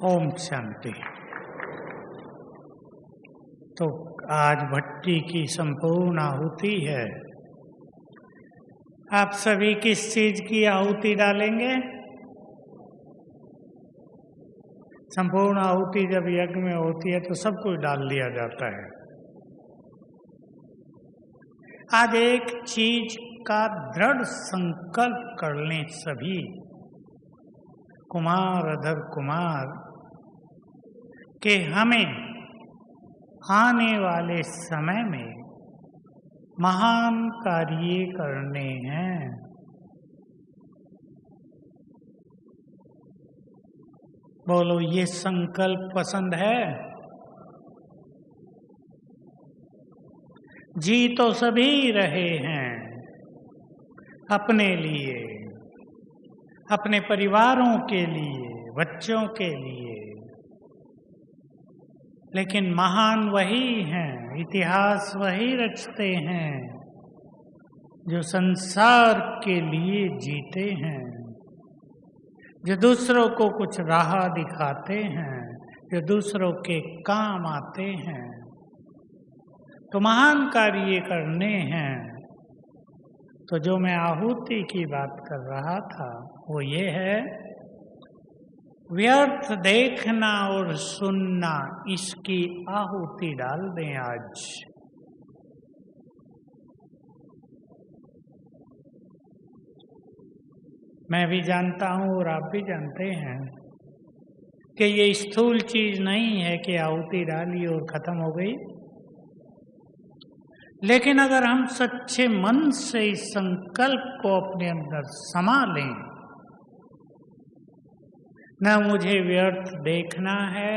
ओम शांति। तो आज भट्टी की संपूर्ण आहुति है। आप सभी किस चीज की आहुति डालेंगे? संपूर्ण आहुति जब यज्ञ में होती है तो सब कुछ डाल दिया जाता है। आज एक चीज का दृढ़ संकल्प कर लें सभी, कुमार अधर कुमार, कि हमें आने वाले समय में महान कार्य करने हैं। बोलो, ये संकल्प पसंद है? जी तो सभी रहे हैं अपने लिए, अपने परिवारों के लिए, बच्चों के लिए, लेकिन महान वही हैं, इतिहास वही रचते हैं जो संसार के लिए जीते हैं, जो दूसरों को कुछ राह दिखाते हैं, जो दूसरों के काम आते हैं। तो महान कार्य करने हैं। तो जो मैं आहुति की बात कर रहा था वो ये है, व्यर्थ देखना और सुनना, इसकी आहुति डाल दें आज। मैं भी जानता हूं और आप भी जानते हैं कि ये स्थूल चीज नहीं है कि आहुति डाली और खत्म हो गई। लेकिन अगर हम सच्चे मन से इस संकल्प को अपने अंदर समा लें, न मुझे व्यर्थ देखना है।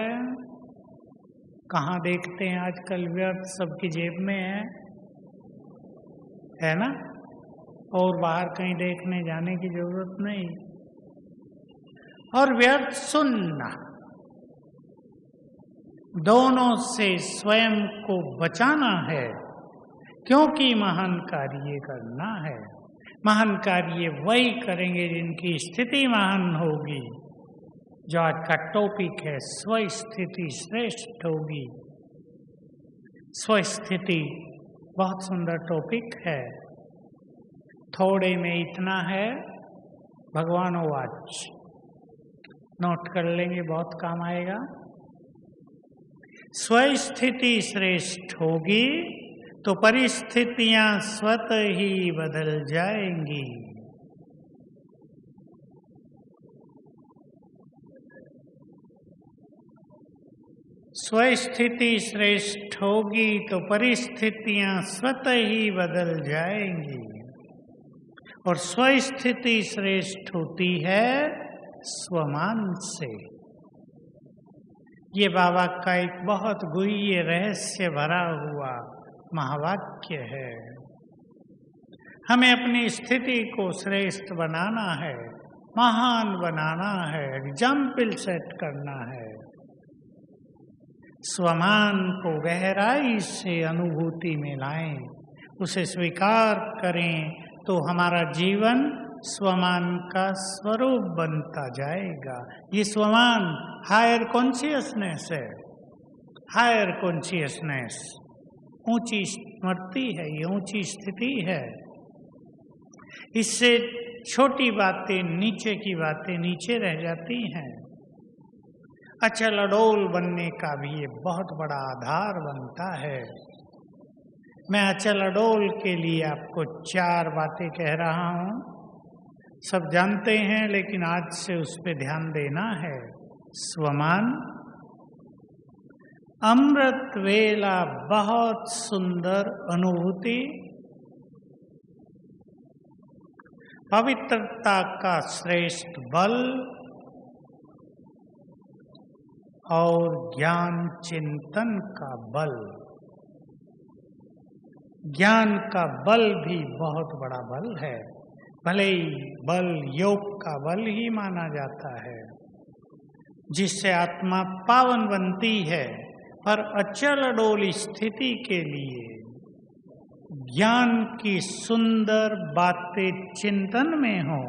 कहाँ देखते हैं आजकल व्यर्थ? सबकी जेब में है ना? और बाहर कहीं देखने जाने की जरूरत नहीं। और व्यर्थ सुनना, दोनों से स्वयं को बचाना है, क्योंकि महान कार्य करना है। महान कार्य वही करेंगे जिनकी स्थिति महान होगी। जो आज का टॉपिक है, स्वस्थिति श्रेष्ठ होगी। स्वस्थिति बहुत सुंदर टॉपिक है। थोड़े में इतना है, भगवानोवाच नोट कर लेंगे, बहुत काम आएगा। स्वस्थिति श्रेष्ठ होगी तो परिस्थितियां स्वतः ही बदल जाएंगी। स्वस्थिति श्रेष्ठ होगी तो परिस्थितियां स्वतः ही बदल जाएंगी। और स्वस्थिति श्रेष्ठ होती है स्वमान से। ये बाबा का एक बहुत गुह्य रहस्य भरा हुआ महावाक्य है। हमें अपनी स्थिति को श्रेष्ठ बनाना है, महान बनाना है, एग्जाम्पल सेट करना है। स्वमान को गहराई से अनुभूति में लाएं, उसे स्वीकार करें, तो हमारा जीवन स्वमान का स्वरूप बनता जाएगा। ये स्वमान हायर कॉन्शियसनेस है। हायर कॉन्शियसनेस ऊंची स्मृति है, ये ऊंची स्थिति है। इससे छोटी बातें, नीचे की बातें नीचे रह जाती हैं। अचल अडोल बनने का भी ये बहुत बड़ा आधार बनता है। मैं अचल अडोल के लिए आपको 4 बातें कह रहा हूं। सब जानते हैं, लेकिन आज से उस पर ध्यान देना है। स्वमान, अमृत वेला बहुत सुंदर अनुभूति, पवित्रता का श्रेष्ठ बल और ज्ञान चिंतन का बल। ज्ञान का बल भी बहुत बड़ा बल है। भले ही बल योग का बल ही माना जाता है, जिससे आत्मा पावन बनती है। पर अचल अडोल स्थिति के लिए ज्ञान की सुंदर बातें चिंतन में हो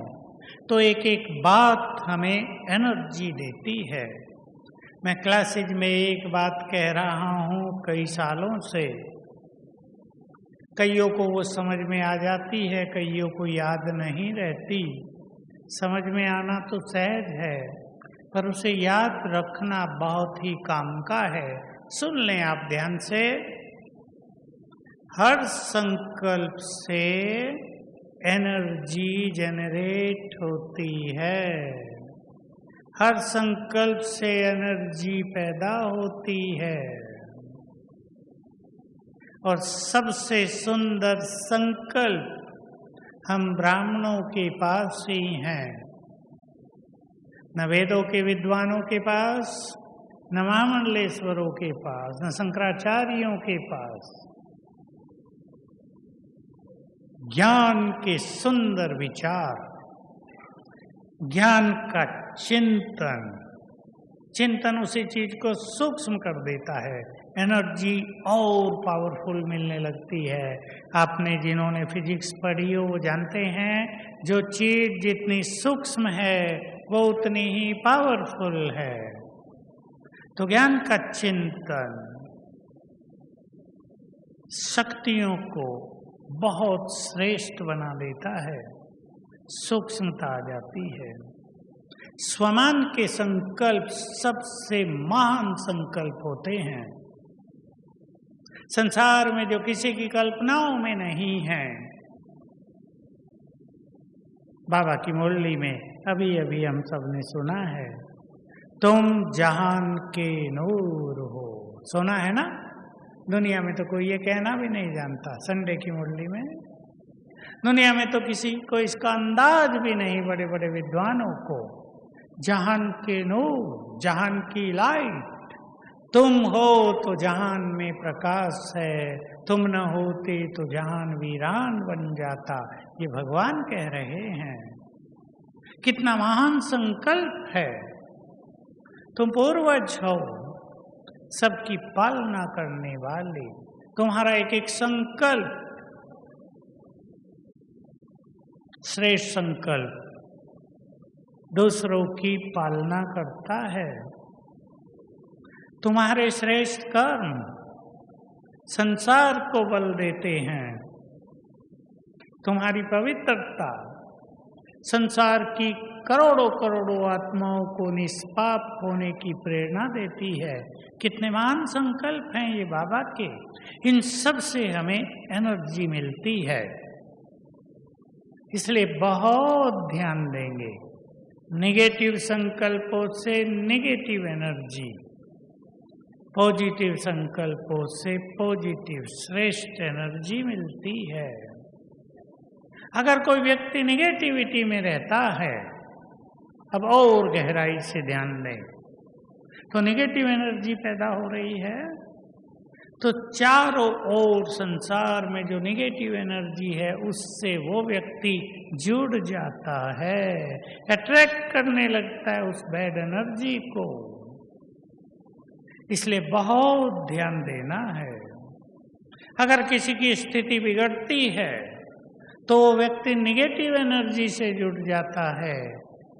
तो एक एक बात हमें एनर्जी देती है। मैं क्लासेज में एक बात कह रहा हूँ कई सालों से। कईयों को वो समझ में आ जाती है, कईयों को याद नहीं रहती। समझ में आना तो सहज है, पर उसे याद रखना बहुत ही काम का है। सुन लें आप ध्यान से। हर संकल्प से एनर्जी जनरेट होती है। हर संकल्प से एनर्जी पैदा होती है। और सबसे सुंदर संकल्प हम ब्राह्मणों के पास ही हैं। न वेदों के विद्वानों के पास, न महामंडलेश्वरों के पास, न शंकराचार्यों के पास। ज्ञान के सुंदर विचार, ज्ञान का चिंतन, चिंतन उसी चीज को सूक्ष्म कर देता है, एनर्जी और पावरफुल मिलने लगती है। आपने जिन्होंने फिजिक्स पढ़ी हो वो जानते हैं, जो चीज जितनी सूक्ष्म है वो उतनी ही पावरफुल है। तो ज्ञान का चिंतन शक्तियों को बहुत श्रेष्ठ बना देता है, सूक्ष्मता आ जाती है। स्वमान के संकल्प सबसे महान संकल्प होते हैं। संसार में जो किसी की कल्पनाओं में नहीं है। बाबा की मुरली में अभी अभी हम सब ने सुना है, तुम जहान के नूर हो। सुना है ना? दुनिया में तो कोई ये कहना भी नहीं जानता। संडे की मुरली में दुनिया में तो किसी को इसका अंदाज भी नहीं, बड़े बड़े विद्वानों को। जहान के नूर, जहान की लाइट, तुम हो तो जहान में प्रकाश है, तुम न होते तो जहान वीरान बन जाता। ये भगवान कह रहे हैं। कितना महान संकल्प है। तुम पूर्वज हो, सबकी पालना करने वाले। तुम्हारा एक एक संकल्प श्रेष्ठ संकल्प दूसरों की पालना करता है। तुम्हारे श्रेष्ठ कर्म संसार को बल देते हैं। तुम्हारी पवित्रता संसार की करोड़ों करोड़ों आत्माओं को निष्पाप होने की प्रेरणा देती है। कितने महान संकल्प हैं ये बाबा के। इन सब से हमें एनर्जी मिलती है, इसलिए बहुत ध्यान देंगे। नेगेटिव संकल्पों से नेगेटिव एनर्जी, पॉजिटिव संकल्पों से पॉजिटिव श्रेष्ठ एनर्जी मिलती है। अगर कोई व्यक्ति नेगेटिविटी में रहता है, अब और गहराई से ध्यान दें, तो नेगेटिव एनर्जी पैदा हो रही है। तो चारों ओर संसार में जो नेगेटिव एनर्जी है उससे वो व्यक्ति जुड़ जाता है, अट्रैक्ट करने लगता है उस बैड एनर्जी को। इसलिए बहुत ध्यान देना है। अगर किसी की स्थिति बिगड़ती है तो वो व्यक्ति नेगेटिव एनर्जी से जुड़ जाता है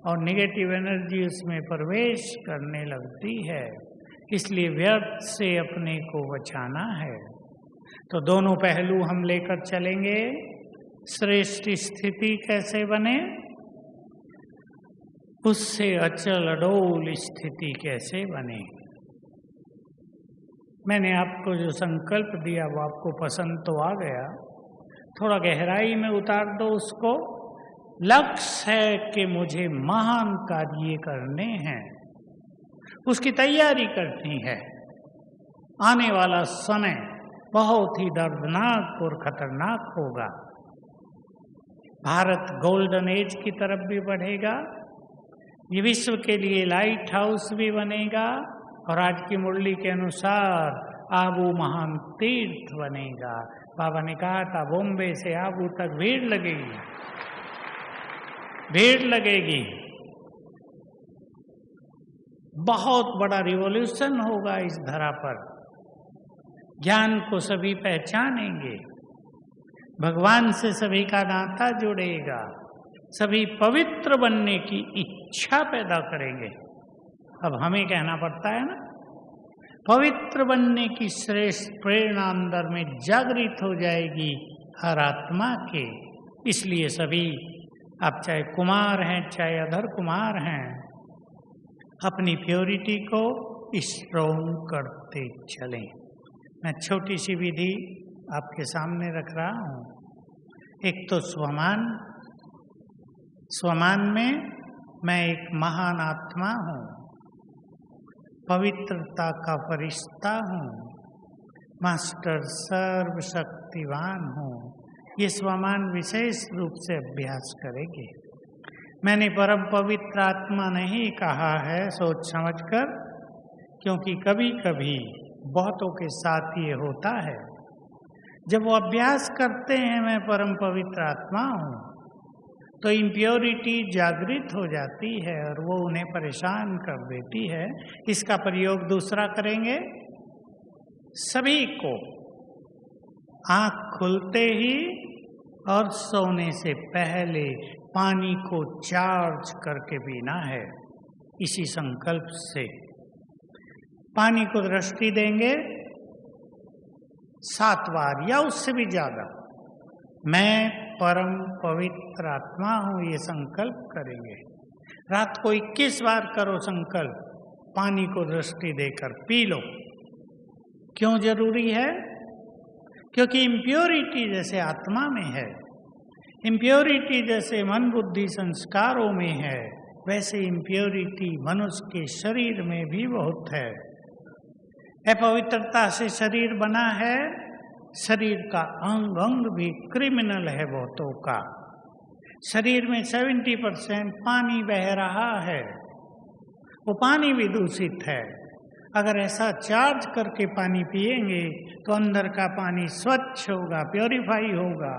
और नेगेटिव एनर्जी उसमें प्रवेश करने लगती है। इसलिए व्यर्थ से अपने को बचाना है। तो दोनों पहलू हम लेकर चलेंगे। श्रेष्ठ स्थिति कैसे बने, उससे अचल अडोल स्थिति कैसे बने। मैंने आपको जो संकल्प दिया वो आपको पसंद तो आ गया, थोड़ा गहराई में उतार दो उसको। लक्ष्य है कि मुझे महान कार्य करने हैं, उसकी तैयारी करनी है। आने वाला समय बहुत ही दर्दनाक और खतरनाक होगा। भारत गोल्डन एज की तरफ भी बढ़ेगा, ये विश्व के लिए लाइट हाउस भी बनेगा और आज की मुरली के अनुसार आबू महान तीर्थ बनेगा। बाबा ने कहा था बॉम्बे से आबू तक भीड़ लगेगी, भीड़ लगेगी। बहुत बड़ा रिवॉल्यूशन होगा इस धरा पर। ज्ञान को सभी पहचानेंगे, भगवान से सभी का नाता जुड़ेगा, सभी पवित्र बनने की इच्छा पैदा करेंगे। अब हमें कहना पड़ता है ना। पवित्र बनने की श्रेष्ठ प्रेरणा अंदर में जागृत हो जाएगी हर आत्मा के। इसलिए सभी, आप चाहे कुमार हैं चाहे अधर कुमार हैं, अपनी प्योरिटी को स्ट्रोंग करते चलें। मैं छोटी सी विधि आपके सामने रख रहा हूँ। एक तो स्वमान। स्वमान में मैं एक महान आत्मा हूँ, पवित्रता का फरिश्ता हूँ, मास्टर सर्वशक्तिवान हूँ। ये स्वमान विशेष रूप से अभ्यास करेंगे। मैंने परम पवित्र आत्मा नहीं कहा है सोच समझकर, क्योंकि कभी कभी बहुतों के साथ ये होता है। जब वो अभ्यास करते हैं मैं परम पवित्र आत्मा हूँ, तो इम्प्योरिटी जागृत हो जाती है और वो उन्हें परेशान कर देती है। इसका प्रयोग दूसरा करेंगे। सभी को आँख खुलते ही और सोने से पहले पानी को चार्ज करके पीना है। इसी संकल्प से पानी को दृष्टि देंगे 7 बार या उससे भी ज्यादा। मैं परम पवित्र आत्मा हूँ, ये संकल्प करेंगे। रात को 21 बार करो संकल्प, पानी को दृष्टि देकर पी लो। क्यों जरूरी है? क्योंकि इम्प्योरिटी जैसे आत्मा में है, इम्प्योरिटी जैसे मन बुद्धि संस्कारों में है, वैसे इम्प्योरिटी मनुष्य के शरीर में भी बहुत है। अपवित्रता से शरीर बना है, शरीर का अंग अंग भी क्रिमिनल है बहुतों का। शरीर में 70% पानी बह रहा है, वो पानी भी दूषित है। अगर ऐसा चार्ज करके पानी पिएंगे तो अंदर का पानी स्वच्छ होगा, प्योरीफाई होगा,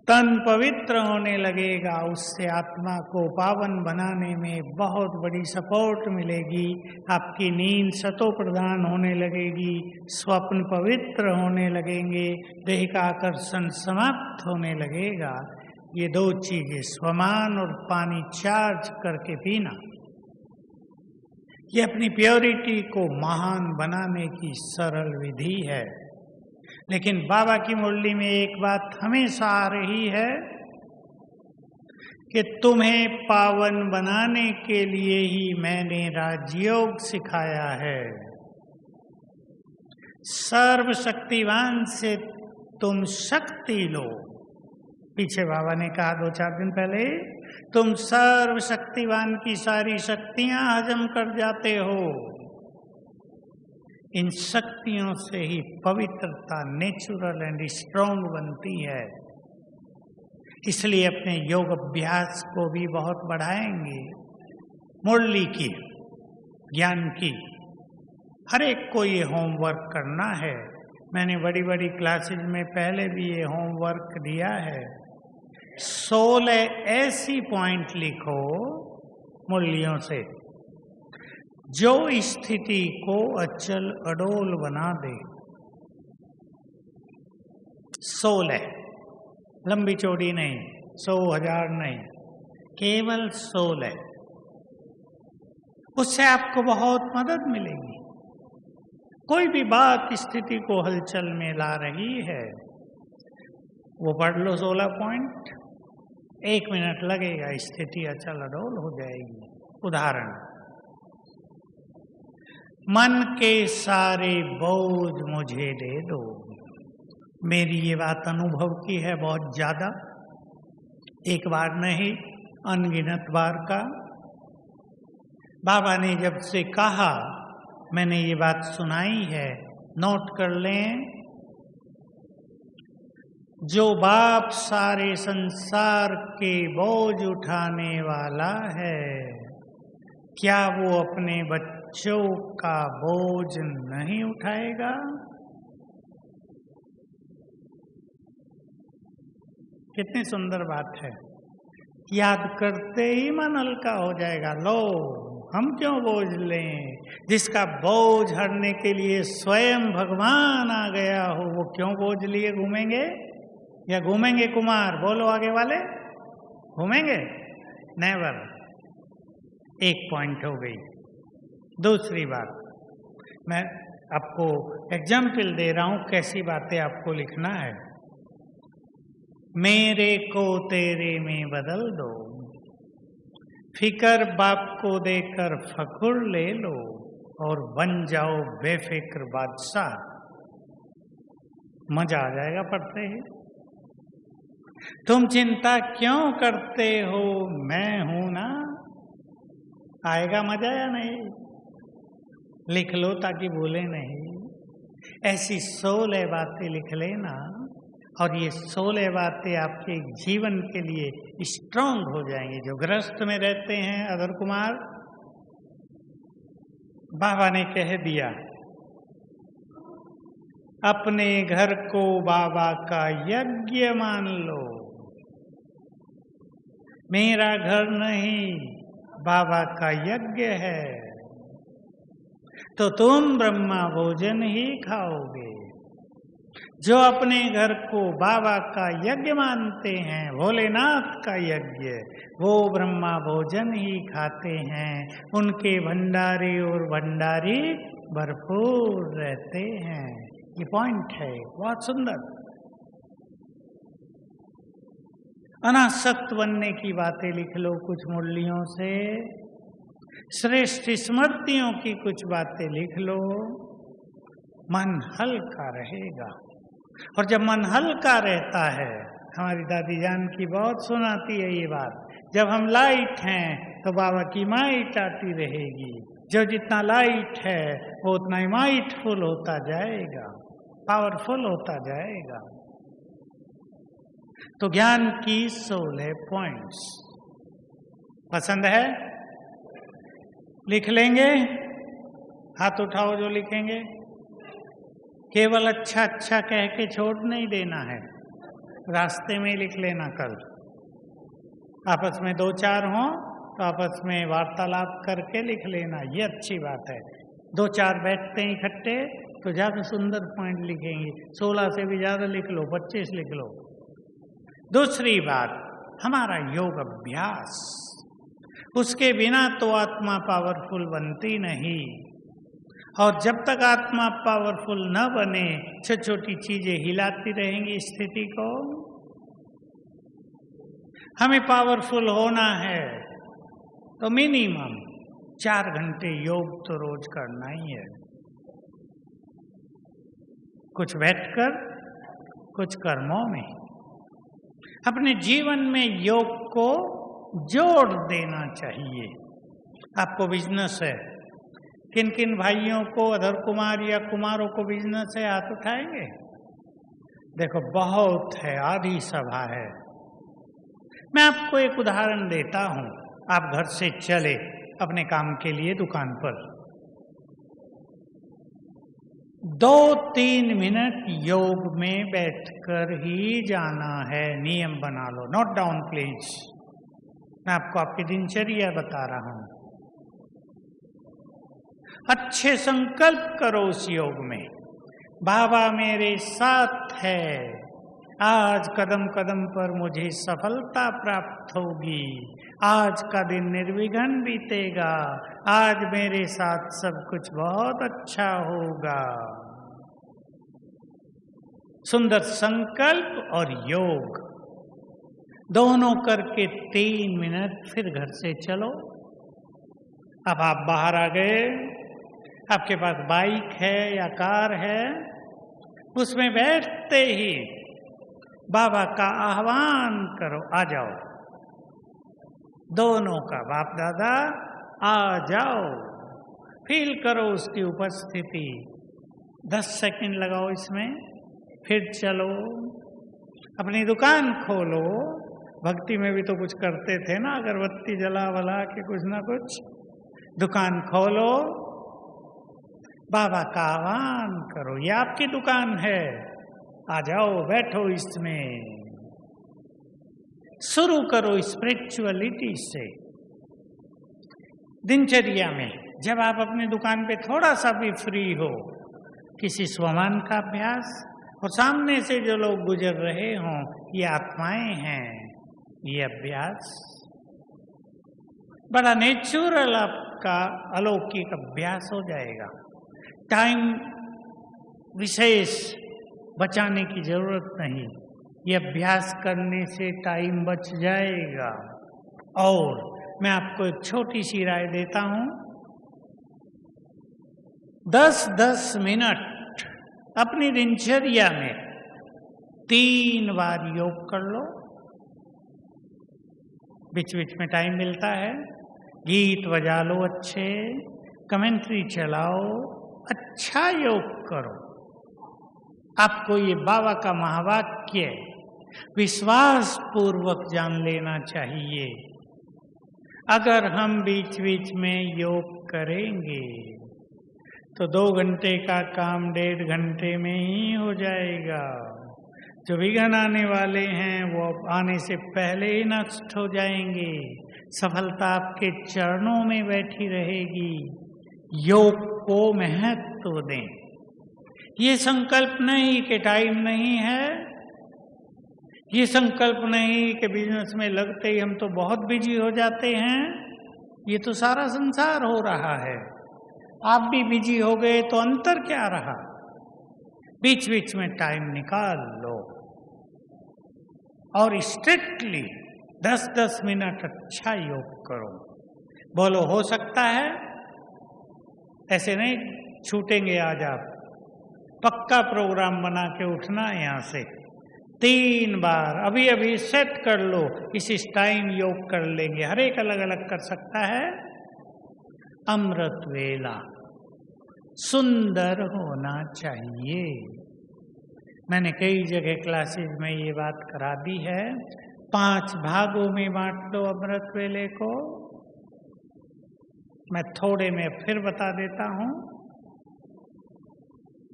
तन पवित्र होने लगेगा। उससे आत्मा को पावन बनाने में बहुत बड़ी सपोर्ट मिलेगी। आपकी नींद सतो प्रधान होने लगेगी, स्वप्न पवित्र होने लगेंगे, देह का आकर्षण समाप्त होने लगेगा। ये 2 चीजें, स्वमान और पानी चार्ज करके पीना, ये अपनी प्योरिटी को महान बनाने की सरल विधि है। लेकिन बाबा की मुरली में एक बात हमेशा आ रही है कि तुम्हें पावन बनाने के लिए ही मैंने राजयोग सिखाया है। सर्वशक्तिवान से तुम शक्ति लो। पीछे बाबा ने कहा 2-4 दिन पहले, तुम सर्वशक्तिवान की सारी शक्तियां हजम कर जाते हो। इन शक्तियों से ही पवित्रता नेचुरल एंड स्ट्रॉन्ग बनती है। इसलिए अपने योग अभ्यास को भी बहुत बढ़ाएंगे। मुरली की, ज्ञान की, हर एक को ये होमवर्क करना है। मैंने बड़ी बड़ी क्लासेज में पहले भी ये होमवर्क दिया है। 16 ऐसी पॉइंट लिखो मुरलियों से जो स्थिति को अचल अडोल बना दे। 16, लंबी चौड़ी नहीं, 100,000 नहीं, केवल 16। उससे आपको बहुत मदद मिलेगी। कोई भी बात स्थिति को हलचल में ला रही है, वो पढ़ लो 16 पॉइंट, 1 मिनट लगेगा, स्थिति अचल अडोल हो जाएगी। उदाहरण, मन के सारे बोझ मुझे दे दो। मेरी ये बात अनुभव की है बहुत ज्यादा, एक बार नहीं, अनगिनत बार का। बाबा ने जब से कहा मैंने ये बात सुनाई है, नोट कर लें। जो बाप सारे संसार के बोझ उठाने वाला है, क्या वो अपने बच्चों का बोझ नहीं उठाएगा? कितनी सुंदर बात है। याद करते ही मन हल्का हो जाएगा। लो, हम क्यों बोझ लें? जिसका बोझ हरने के लिए स्वयं भगवान आ गया हो, वो क्यों बोझ लिए घूमेंगे? या घूमेंगे कुमार? बोलो आगे वाले, घूमेंगे? नेवर। 1 पॉइंट हो गई। दूसरी बात, मैं आपको एग्जाम्पल दे रहा हूं कैसी बातें आपको लिखना है। मेरे को तेरे में बदल दो, फिकर बाप को देकर फखुर ले लो और बन जाओ बेफिक्र बादशाह। मजा आ जाएगा पढ़ते ही। तुम चिंता क्यों करते हो, मैं हूं ना। आएगा मजा या नहीं? लिख लो ताकि भूले नहीं। ऐसी 16 बातें लिख लेना और ये 16 बातें आपके जीवन के लिए स्ट्रांग हो जाएंगी। जो गृहस्थ में रहते हैं अधर कुमार, बाबा ने कह दिया अपने घर को बाबा का यज्ञ मान लो। मेरा घर नहीं, बाबा का यज्ञ है, तो तुम ब्रह्मा भोजन ही खाओगे। जो अपने घर को बाबा का यज्ञ मानते हैं, भोलेनाथ का यज्ञ, वो ब्रह्मा भोजन ही खाते हैं। उनके भंडारी और भंडारी भरपूर रहते हैं। ये पॉइंट है, बहुत सुंदर। अनासक्त बनने की बातें लिख लो कुछ मुरलियों से, श्रेष्ठ स्मृतियों की कुछ बातें लिख लो। मन हल्का रहेगा। और जब मन हल्का रहता है, हमारी दादी जान की बहुत सुनाती है ये बात, जब हम लाइट हैं तो बाबा की माइट आती रहेगी। जो जितना लाइट है वो उतना ही माइटफुल होता जाएगा, पावरफुल होता जाएगा। तो ज्ञान की 16 पॉइंट्स पसंद है? लिख लेंगे? हाथ उठाओ जो लिखेंगे। केवल अच्छा अच्छा कह के छोड़ नहीं देना है, रास्ते में लिख लेना। कल आपस में 2-4 हों तो आपस में वार्तालाप करके लिख लेना, ये अच्छी बात है। 2-4 बैठते हैं इकट्ठे तो ज्यादा सुंदर पॉइंट लिखेंगे। 16 से भी ज्यादा लिख लो, 25 लिख लो। दूसरी बात, हमारा योग अभ्यास, उसके बिना तो आत्मा पावरफुल बनती नहीं। और जब तक आत्मा पावरफुल न बने, छोटी छोटी चीजें हिलाती रहेंगी स्थिति को। हमें पावरफुल होना है तो मिनिमम 4 घंटे योग तो रोज करना ही है। कुछ बैठकर, कुछ कर्मों में। अपने जीवन में योग को जोड़ देना चाहिए। आपको बिजनेस है, किन किन भाइयों को, अधर कुमार या कुमारों को बिजनेस है, हाथ उठाएंगे। देखो बहुत है, आधी सभा है। मैं आपको एक उदाहरण देता हूं। आप घर से चले अपने काम के लिए दुकान पर, 2-3 मिनट योग में बैठकर ही जाना है। नियम बना लो, नोट डाउन प्लीज। मैं आपको आपकी दिनचर्या बता रहा हूं। अच्छे संकल्प करो उस योग में, बाबा मेरे साथ है, आज कदम कदम पर मुझे सफलता प्राप्त होगी, आज का दिन निर्विघ्न बीतेगा, आज मेरे साथ सब कुछ बहुत अच्छा होगा। सुंदर संकल्प और योग दोनों करके 3 मिनट, फिर घर से चलो। अब आप बाहर आ गए, आपके पास बाइक है या कार है, उसमें बैठते ही बाबा का आह्वान करो, आ जाओ। दोनों का बाप दादा आ जाओ, फील करो उसकी उपस्थिति। 10 सेकंड लगाओ इसमें, फिर चलो। अपनी दुकान खोलो। भक्ति में भी तो कुछ करते थे ना, अगरबत्ती जला वला के कुछ ना कुछ। दुकान खोलो, बाबा का आह्वान करो। ये आपकी दुकान है, आ जाओ, बैठो इसमें। शुरू करो स्पिरिचुअलिटी से। दिनचर्या में जब आप अपनी दुकान पे थोड़ा सा भी फ्री हो, किसी स्वमान का अभ्यास, और सामने से जो लोग गुजर रहे हों ये आत्माएं हैं, ये अभ्यास बड़ा नेचुरल आप आपका अलौकिक अभ्यास हो जाएगा। टाइम विशेष बचाने की जरूरत नहीं, ये अभ्यास करने से टाइम बच जाएगा। और मैं आपको एक छोटी सी राय देता हूं, 10-10 मिनट अपनी दिनचर्या में 3 बार योग कर लो। बीच बीच में टाइम मिलता है, गीत बजा लो, अच्छे कमेंट्री चलाओ, अच्छा योग करो। आपको ये बाबा का महावाक्य विश्वास पूर्वक जान लेना चाहिए। अगर हम बीच बीच में योग करेंगे तो 2 घंटे का काम 1.5 घंटे में ही हो जाएगा। जो विघ्न आने वाले हैं वो आने से पहले ही नष्ट हो जाएंगे। सफलता आपके चरणों में बैठी रहेगी। योग को महत्व दें। ये संकल्प नहीं कि टाइम नहीं है, ये संकल्प नहीं कि बिजनेस में लगते ही हम तो बहुत बिजी हो जाते हैं। ये तो सारा संसार हो रहा है, आप भी बिजी हो गए तो अंतर क्या रहा। बीच बीच में टाइम निकाल लो और स्ट्रिक्टली 10-10 मिनट अच्छा योग करो। बोलो हो सकता है, ऐसे नहीं छूटेंगे आज आप। पक्का प्रोग्राम बना के उठना यहाँ से। 3 बार अभी अभी सेट कर लो, इस टाइम योग कर लेंगे। हर एक अलग अलग कर सकता है। अमृत वेला सुंदर होना चाहिए। मैंने कई जगह क्लासेस में ये बात करा दी है। 5 भागों में बांट लो अमृत वेले को। मैं थोड़े में फिर बता देता हूं,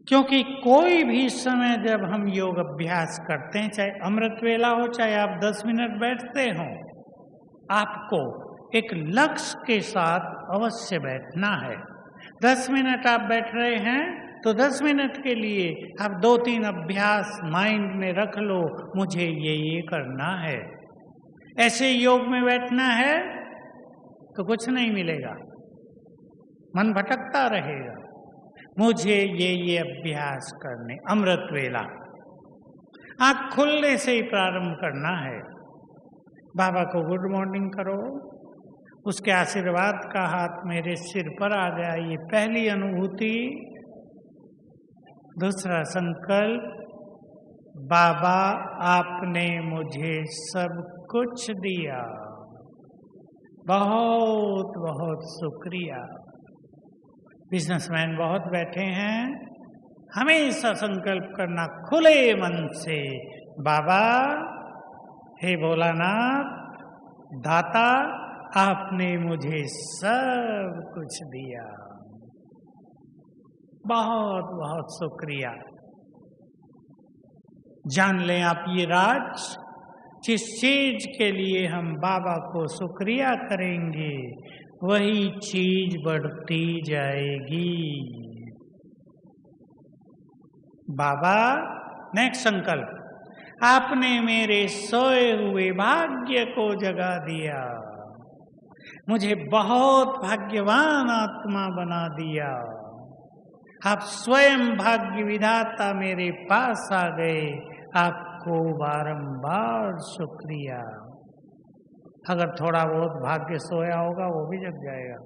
क्योंकि कोई भी समय जब हम योग अभ्यास करते हैं, चाहे अमृत वेला हो चाहे आप 10 मिनट बैठते हो, आपको एक लक्ष्य के साथ अवश्य बैठना है। 10 मिनट आप बैठ रहे हैं तो 10 मिनट के लिए आप 2-3 अभ्यास माइंड में रख लो, मुझे ये करना है। ऐसे योग में बैठना है तो कुछ नहीं मिलेगा, मन भटकता रहेगा। मुझे ये अभ्यास करने। अमृत वेला आँख खुलने से ही प्रारंभ करना है। बाबा को गुड मॉर्निंग करो, उसके आशीर्वाद का हाथ मेरे सिर पर आ गया, ये पहली अनुभूति। दूसरा संकल्प, बाबा आपने मुझे सब कुछ दिया, बहुत बहुत शुक्रिया। बिजनेसमैन बहुत बैठे हैं, हमेशा संकल्प करना खुले मन से, बाबा हे भोलानाथ दाता, आपने मुझे सब कुछ दिया, बहुत बहुत शुक्रिया। जान लें आप ये राज, जिस चीज के लिए हम बाबा को शुक्रिया करेंगे वही चीज बढ़ती जाएगी। बाबा नेक्स्ट संकल्प, आपने मेरे सोए हुए भाग्य को जगा दिया, मुझे बहुत भाग्यवान आत्मा बना दिया। आप स्वयं भाग्य विधाता मेरे पास आ गए, आपको बारंबार शुक्रिया। अगर थोड़ा बहुत भाग्य सोया होगा वो भी जग जाएगा।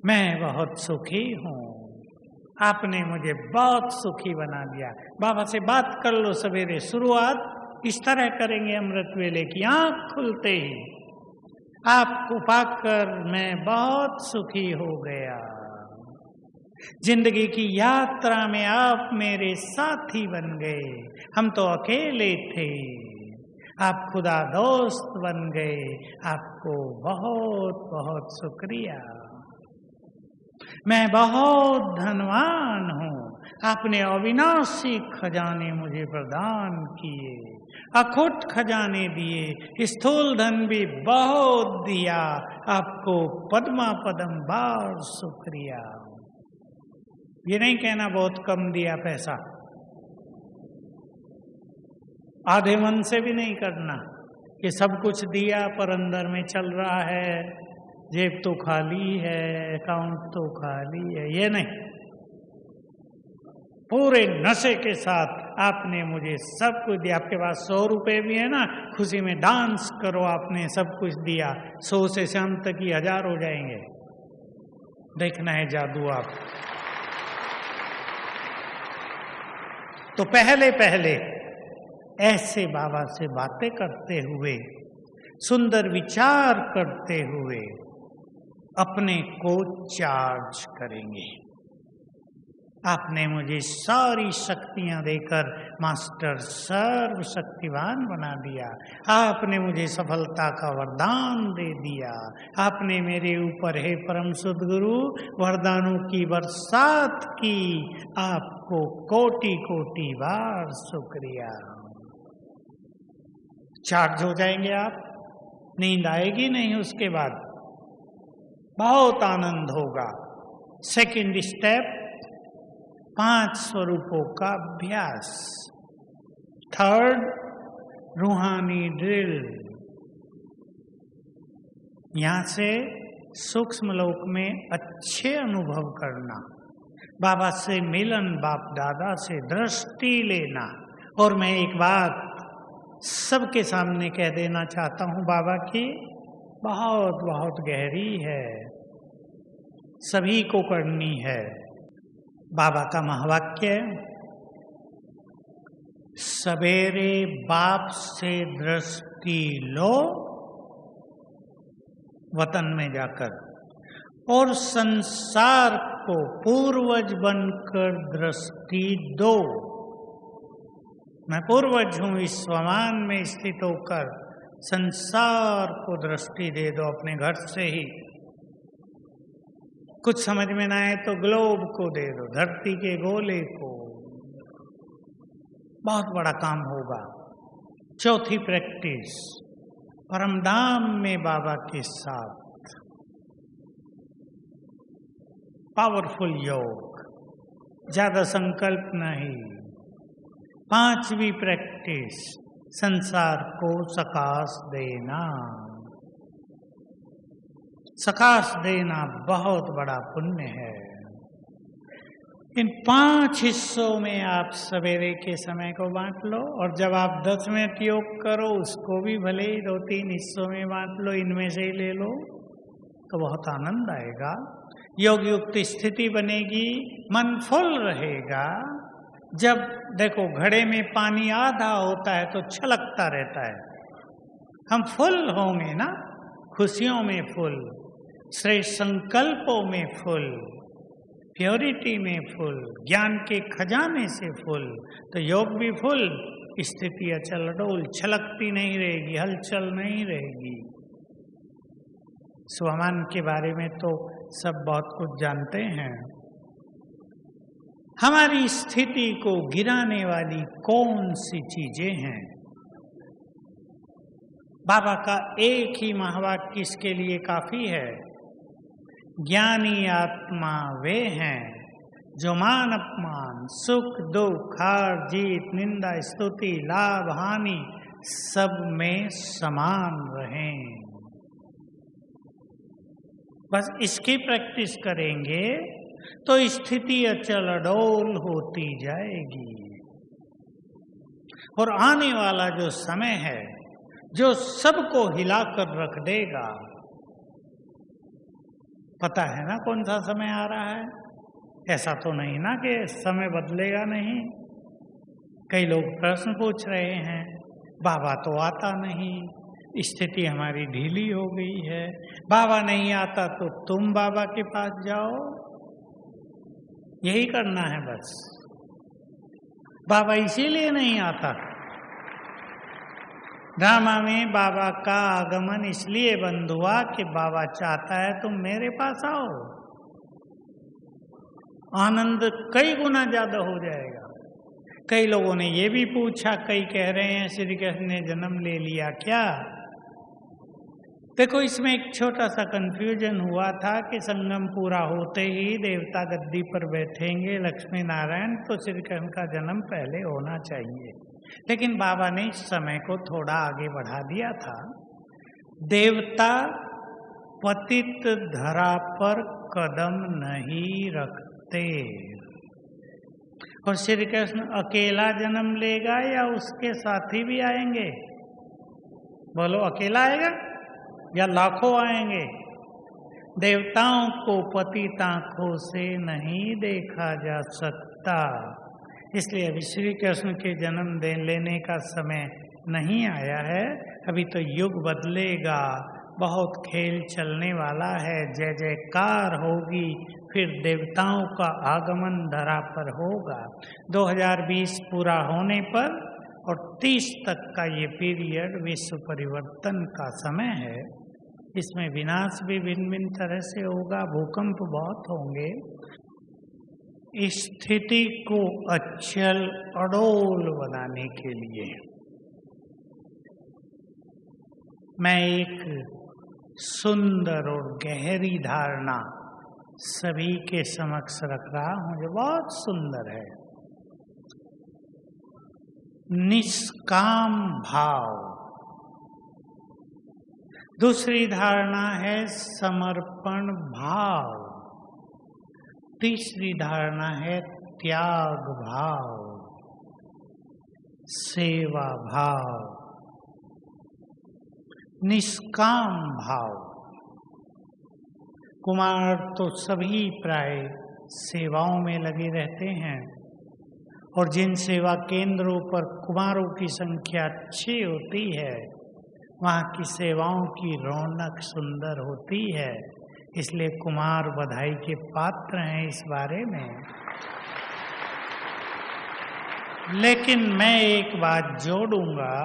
मैं बहुत सुखी हूँ, आपने मुझे बहुत सुखी बना दिया। बाबा से बात कर लो सवेरे, शुरुआत इस तरह करेंगे अमृत वेले की, आँख खुलते ही आपको पाकर मैं बहुत सुखी हो गया। जिंदगी की यात्रा में आप मेरे साथी बन गए, हम तो अकेले थे, आप खुदा दोस्त बन गए, आपको बहुत बहुत शुक्रिया। मैं बहुत धनवान हूँ, आपने अविनाशी खजाने मुझे प्रदान किए, अखुट खजाने दिए, स्थूल धन भी बहुत दिया, आपको पद्मा पदम बार शुक्रिया। ये नहीं कहना बहुत कम दिया पैसा, आधे मन से भी नहीं करना कि सब कुछ दिया पर अंदर में चल रहा है, जेब तो खाली है, अकाउंट तो खाली है, ये नहीं। पूरे नशे के साथ आपने मुझे सब कुछ दिया। आपके पास 100 रुपए भी है ना, खुशी में डांस करो, आपने सब कुछ दिया। 100 से शाम तक ही 1000 हो जाएंगे। देखना है जादू आप। तो पहले पहले ऐसे बाबा से बातें करते हुए, सुंदर विचार करते हुए अपने को चार्ज करेंगे। आपने मुझे सारी शक्तियां देकर मास्टर सर्व शक्तिवान बना दिया। आपने मुझे सफलता का वरदान दे दिया। आपने मेरे ऊपर, हे परम सद्गुरु, वरदानों की बरसात की। आपको कोटि कोटि बार शुक्रिया। चार्ज हो जाएंगे आप, नींद आएगी नहीं। उसके बाद बहुत आनंद होगा। सेकंड स्टेप, 5 स्वरूपों का अभ्यास। थर्ड, रूहानी ड्रिल। यहां से सूक्ष्म लोक में अच्छे अनुभव करना, बाबा से मिलन, बाप दादा से दृष्टि लेना। और मैं एक बात सबके सामने कह देना चाहता हूं, बाबा की बहुत बहुत गहरी है, सभी को करनी है। बाबा का महावाक्य, सवेरे बाप से दृष्टि लो वतन में जाकर, और संसार को पूर्वज बनकर दृष्टि दो। मैं पूर्वज हूं, इस स्वमान में स्थित होकर संसार को दृष्टि दे दो अपने घर से ही। कुछ समझ में ना आए तो ग्लोब को दे दो, धरती के गोले को। बहुत बड़ा काम होगा। चौथी प्रैक्टिस, परमधाम में बाबा के साथ पावरफुल योग, ज्यादा संकल्प नहीं। 5वीं प्रैक्टिस, संसार को सकाश देना। सकाश देना बहुत बड़ा पुण्य है। इन 5 हिस्सों में आप सवेरे के समय को बांट लो, और जब आप 10 मिनट योग करो उसको भी भले ही 2-3 हिस्सों में बांट लो, इनमें से ही ले लो, तो बहुत आनंद आएगा। योग युक्त स्थिति बनेगी, मन फुल रहेगा। जब देखो घड़े में पानी आधा होता है तो छलकता रहता है। हम फुल होंगे ना, खुशियों में फुल, श्रेष्ठ संकल्पों में फुल, प्योरिटी में फुल, ज्ञान के खजाने से फुल, तो योग भी फुल, स्थिति अचल अडोल, छलकती नहीं रहेगी, हलचल नहीं रहेगी। स्वमान के बारे में तो सब बहुत कुछ जानते हैं। हमारी स्थिति को गिराने वाली कौन सी चीजें हैं? बाबा का एक ही महावाक्य इसके लिए काफी है। ज्ञानी आत्मा वे हैं जो मान अपमान, सुख दुख, हार जीत, निंदा स्तुति, लाभ हानि सब में समान रहें। बस इसकी प्रैक्टिस करेंगे तो स्थिति अचल अडोल होती जाएगी। और आने वाला जो समय है, जो सबको हिलाकर रख देगा, पता है ना कौन सा समय आ रहा है? ऐसा तो नहीं ना कि समय बदलेगा नहीं। कई लोग प्रश्न पूछ रहे हैं, बाबा तो आता नहीं, स्थिति हमारी ढीली हो गई है, बाबा नहीं आता तो तुम बाबा के पास जाओ। यही करना है बस। बाबा इसीलिए नहीं आता। ड्रामा में बाबा का आगमन इसलिए बंद हुआ कि बाबा चाहता है तुम मेरे पास आओ, आनंद कई गुना ज्यादा हो जाएगा। कई लोगों ने ये भी पूछा, कई कह रहे हैं श्री कृष्ण ने जन्म ले लिया क्या? देखो, इसमें एक छोटा सा कंफ्यूजन हुआ था कि संगम पूरा होते ही देवता गद्दी पर बैठेंगे लक्ष्मी नारायण, तो श्री कृष्ण का जन्म पहले होना चाहिए। लेकिन बाबा ने इस समय को थोड़ा आगे बढ़ा दिया था। देवता पतित धरा पर कदम नहीं रखते। और श्री कृष्ण अकेला जन्म लेगा या उसके साथी भी आएंगे? बोलो, अकेला आएगा या लाखों आएंगे? देवताओं को पतित आंखों से नहीं देखा जा सकता, इसलिए अभी श्री कृष्ण के जन्म लेने का समय नहीं आया है। अभी तो युग बदलेगा, बहुत खेल चलने वाला है, जय जयकार होगी, फिर देवताओं का आगमन धरा पर होगा। 2020 पूरा होने पर और 30 तक का ये पीरियड विश्व परिवर्तन का समय है। इसमें विनाश भी भिन्न भिन्न तरह से होगा, भूकंप बहुत होंगे। स्थिति को अचल अडोल बनाने के लिए मैं एक सुंदर और गहरी धारणा सभी के समक्ष रख रहा हूं, जो बहुत सुंदर है। निष्काम भाव। दूसरी धारणा है समर्पण भाव। तीसरी धारणा है त्याग भाव, सेवा भाव, निष्काम भाव। कुमार तो सभी प्राय सेवाओं में लगे रहते हैं, और जिन सेवा केंद्रों पर कुमारों की संख्या अच्छी होती है, वहाँ की सेवाओं की रौनक सुंदर होती है। इसलिए कुमार बधाई के पात्र हैं इस बारे में। लेकिन मैं एक बात जोड़ूंगा,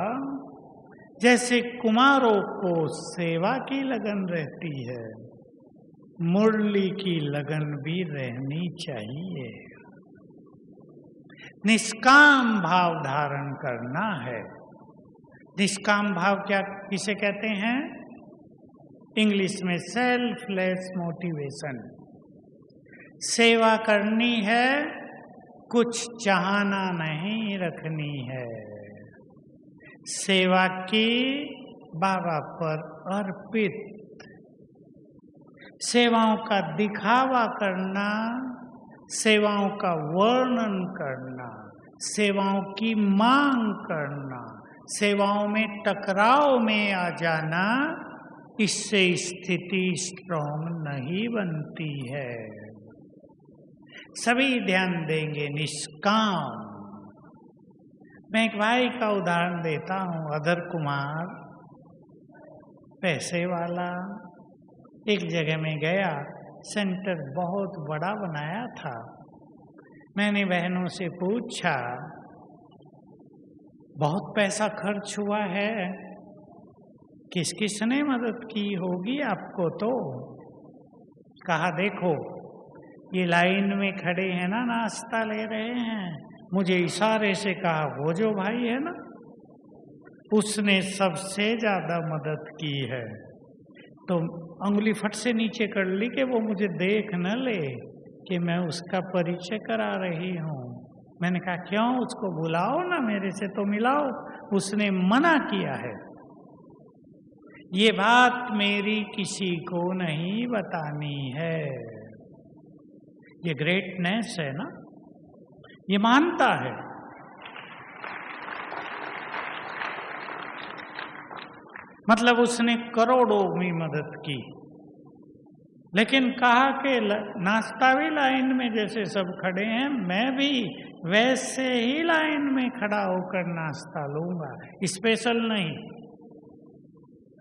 जैसे कुमारों को सेवा की लगन रहती है, मुरली की लगन भी रहनी चाहिए। निष्काम भाव धारण करना है। निष्काम भाव क्या किसे कहते हैं? इंग्लिश में सेल्फलेस मोटिवेशन। सेवा करनी है, कुछ चाहना नहीं रखनी है। सेवा की बाबा पर अर्पित। सेवाओं का दिखावा करना, सेवाओं का वर्णन करना, सेवाओं की मांग करना, सेवाओं में टकराव में आ जाना, इससे स्थिति स्ट्रॉन्ग नहीं बनती है। सभी ध्यान देंगे निष्काम। मैं एक भाई का उदाहरण देता हूँ। अदर कुमार, पैसे वाला, एक जगह में गया, सेंटर बहुत बड़ा बनाया था। मैंने बहनों से पूछा, बहुत पैसा खर्च हुआ है, किस किसने मदद की होगी आपको? तो कहा, देखो ये लाइन में खड़े हैं ना, नाश्ता ले रहे हैं, मुझे इशारे से कहा वो जो भाई है ना, उसने सबसे ज्यादा मदद की है। तो अंगुली फट से नीचे कर ली कि वो मुझे देख न ले कि मैं उसका परिचय करा रही हूँ। मैंने कहा, क्यों? उसको बुलाओ ना, मेरे से तो मिलाओ। उसने मना किया है। ये बात मेरी किसी को नहीं बतानी है। ये ग्रेटनेस है ना, ये मानता है। मतलब उसने करोड़ों में मदद की, लेकिन कहा कि नाश्ता भी लाइन में जैसे सब खड़े हैं, मैं भी वैसे ही लाइन में खड़ा होकर नाश्ता लूंगा, स्पेशल नहीं।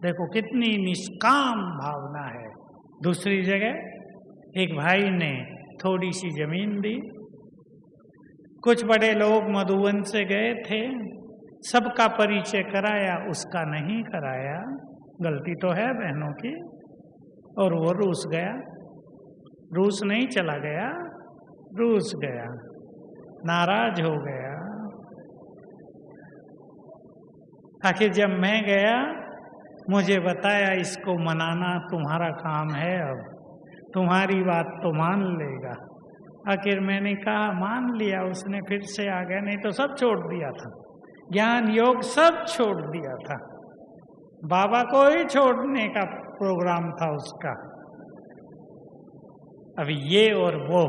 देखो कितनी निष्काम भावना है। दूसरी जगह एक भाई ने थोड़ी सी जमीन दी। कुछ बड़े लोग मधुबन से गए थे, सबका परिचय कराया, उसका नहीं कराया। गलती तो है बहनों की। और वो रूस गया। रूस नहीं चला गया, रूस गया, नाराज हो गया। आखिर जब मैं गया, मुझे बताया, इसको मनाना तुम्हारा काम है, अब तुम्हारी बात तो मान लेगा। आखिर मैंने कहा मान लिया, उसने फिर से आ गया, नहीं तो सब छोड़ दिया था। ज्ञान योग सब छोड़ दिया था, बाबा को ही छोड़ने का प्रोग्राम था उसका। अब ये और वो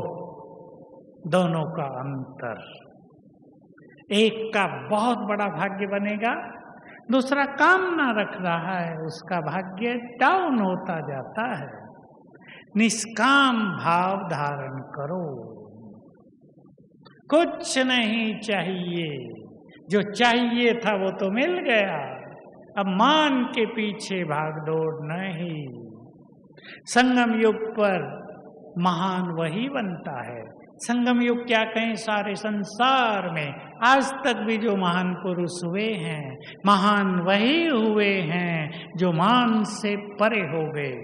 दोनों का अंतर, एक का बहुत बड़ा भाग्य बनेगा, दूसरा कामना रख रहा है, उसका भाग्य डाउन होता जाता है। निष्काम भाव धारण करो, कुछ नहीं चाहिए, जो चाहिए था वो तो मिल गया, अब मान के पीछे भागदौड़ नहीं। संगम युग पर महान वही बनता है। संगम युग क्या कहें, सारे संसार में आज तक भी जो महान पुरुष हुए हैं, महान वही हुए हैं जो मान से परे हो गए।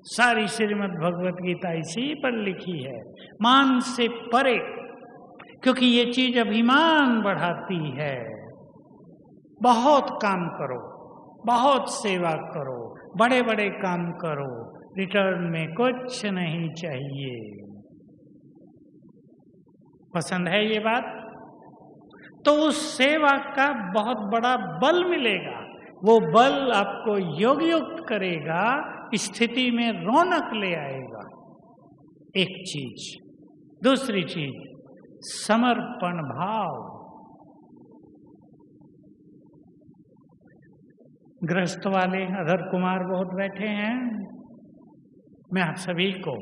सारी श्रीमद् भगवत गीता इसी पर लिखी है, मान से परे, क्योंकि ये चीज अभिमान बढ़ाती है। बहुत काम करो, बहुत सेवा करो, बड़े बड़े काम करो, रिटर्न में कुछ नहीं चाहिए। पसंद है ये बात? तो उस सेवा का बहुत बड़ा बल मिलेगा, वो बल आपको योग युक्त करेगा, स्थिति में रौनक ले आएगा। एक चीज। दूसरी चीज, समर्पण भाव। गृहस्थ वाले अधर कुमार बहुत बैठे हैं, मैं आप सभी को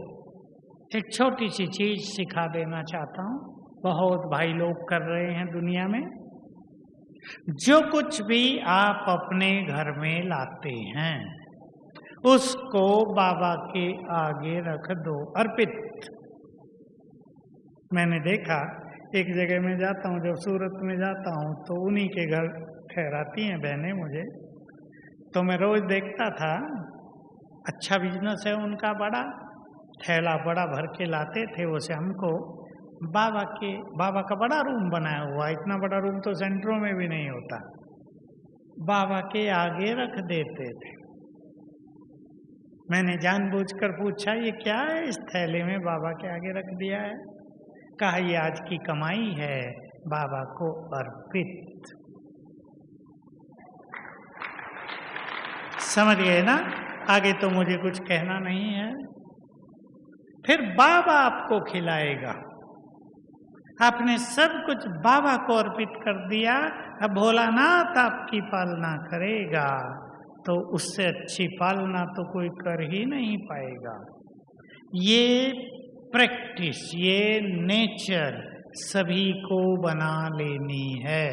एक छोटी सी चीज सिखा देना चाहता हूं। बहुत भाई लोग कर रहे हैं दुनिया में। जो कुछ भी आप अपने घर में लाते हैं उसको बाबा के आगे रख दो, अर्पित। मैंने देखा, एक जगह में जाता हूँ, जब सूरत में जाता हूँ तो उन्हीं के घर ठहराती हैं बहनें मुझे, तो मैं रोज देखता था, अच्छा बिजनेस है उनका, बड़ा थैला बड़ा भर के लाते थे वो से हमको। बाबा का बड़ा रूम बनाया हुआ, इतना बड़ा रूम तो सेंटरों में भी नहीं होता, बाबा के आगे रख देते थे। मैंने जानबूझकर पूछा, ये क्या है इस थैले में बाबा के आगे रख दिया है? कहा, ये आज की कमाई है, बाबा को अर्पित। समझ गए ना? आगे तो मुझे कुछ कहना नहीं है। फिर बाबा आपको खिलाएगा। आपने सब कुछ बाबा को अर्पित कर दिया, अब भोलानाथ आपकी पालना करेगा, तो उससे अच्छी पालना तो कोई कर ही नहीं पाएगा। ये प्रैक्टिस, ये नेचर सभी को बना लेनी है।